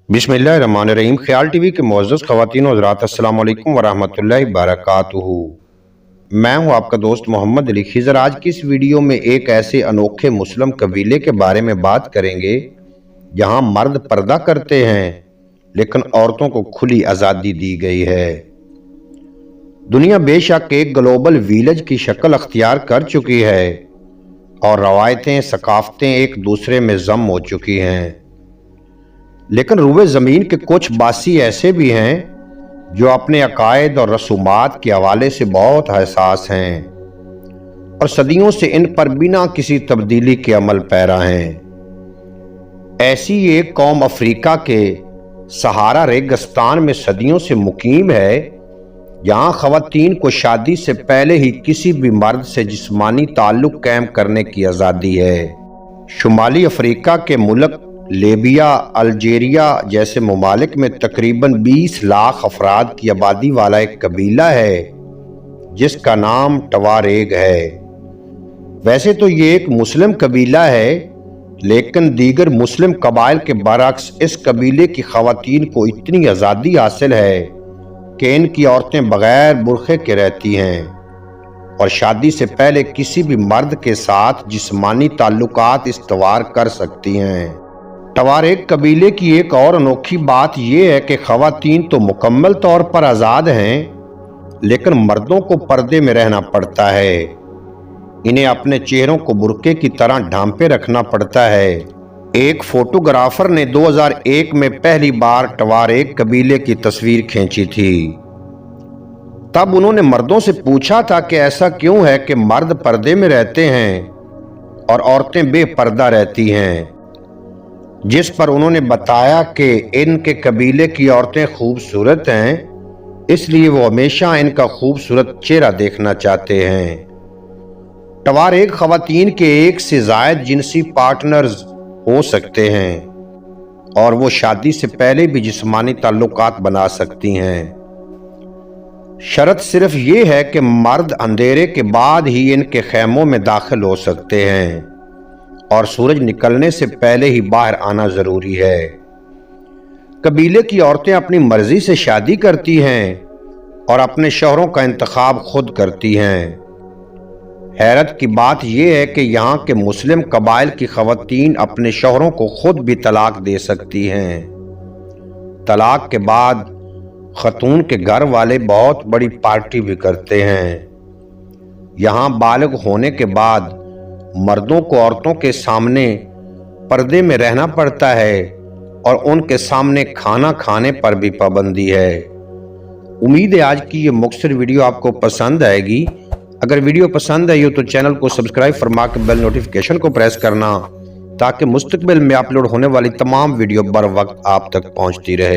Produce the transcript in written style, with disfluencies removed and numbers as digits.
बिस्मिल्लाहिर्रहमानिर्रहीम। ख्याल टीवी के मुअज़्ज़ज़ ख़वातीन व हज़रात, अस्सलामु अलैकुम वरहमतुल्लाहि वबरकातुहू। मैं हूं आपका दोस्त मोहम्मद अली खिज़र। आज की इस वीडियो में एक ऐसे अनोखे मुस्लिम कबीले के बारे में बात करेंगे जहां मर्द पर्दा करते हैं लेकिन औरतों को खुली आज़ादी दी गई है। दुनिया बेशक एक ग्लोबल विलेज की शक्ल अख्तियार कर चुकी है और रवायतें सकाफ़तें एक दूसरे में ज़म हो चुकी हैं, लेकिन रूए ज़मीन के कुछ बासी ऐसे भी हैं जो अपने अकायद और रसूमात के हवाले से बहुत हसास हैं और सदियों से इन पर बिना किसी तब्दीली के अमल पैरा हैं। ऐसी एक कौम अफ्रीका के सहारा रेगिस्तान में सदियों से मुकीम है, जहां ख़वातीन को शादी से पहले ही किसी भी मर्द से जिस्मानी ताल्लुक़ कायम करने की आज़ादी है। शुमाली अफ्रीका के मुल्क लीबिया, अल्जीरिया जैसे ममालिक में तकरीबन 20 लाख अफराद की आबादी वाला एक कबीला है जिसका नाम टवारेग है। वैसे तो ये एक मुस्लिम कबीला है, लेकिन दीगर मुस्लिम कबाइल के बरअक्स इस कबीले की ख़वातीन को इतनी आज़ादी हासिल है कि इनकी औरतें बग़ैर बुर्खे के रहती हैं और शादी से पहले किसी भी मर्द के साथ जिस्मानी ताल्लुकात इस्तवार कर सकती हैं। टवारेग कबीले की एक और अनोखी बात यह है कि ख़वातीन तो मुकम्मल तौर पर आज़ाद हैं, लेकिन मर्दों को पर्दे में रहना पड़ता है। इन्हें अपने चेहरों को बुर्के की तरह ढांपे रखना पड़ता है। एक फोटोग्राफर ने 2001 में पहली बार टवारेग कबीले की तस्वीर खींची थी। तब उन्होंने मर्दों से पूछा था कि ऐसा क्यों है कि मर्द पर्दे में रहते हैं और औरतें बेपर्दा रहती हैं, जिस पर उन्होंने बताया कि इनके कबीले की औरतें खूबसूरत हैं, इसलिए वो हमेशा इनका खूबसूरत चेहरा देखना चाहते हैं। टवारेग ख़वातीन के एक से ज़ायद जिनसी पार्टनर्स हो सकते हैं और वो शादी से पहले भी जिस्मानी ताल्लुकात बना सकती हैं। शर्त सिर्फ ये है कि मर्द अंधेरे के बाद ही इनके खैमों में दाखिल हो सकते हैं और सूरज निकलने से पहले ही बाहर आना ज़रूरी है। कबीले की औरतें अपनी मर्जी से शादी करती हैं और अपने शौहरों का इंतखाब खुद करती हैं। हैरत की बात यह है कि यहाँ के मुस्लिम कबाइल की ख़वातीन अपने शौहरों को खुद भी तलाक दे सकती हैं। तलाक के बाद खतून के घर वाले बहुत बड़ी पार्टी भी करते हैं। यहाँ बालिग होने के बाद मर्दों को औरतों के सामने पर्दे में रहना पड़ता है और उनके सामने खाना खाने पर भी पाबंदी है। उम्मीद है आज की ये मुख्तसर वीडियो आपको पसंद आएगी। अगर वीडियो पसंद आई हो तो चैनल को सब्सक्राइब फरमा के बेल नोटिफिकेशन को प्रेस करना, ताकि मुस्तकबिल में अपलोड होने वाली तमाम वीडियो बर वक्त आप तक पहुंचती रहे।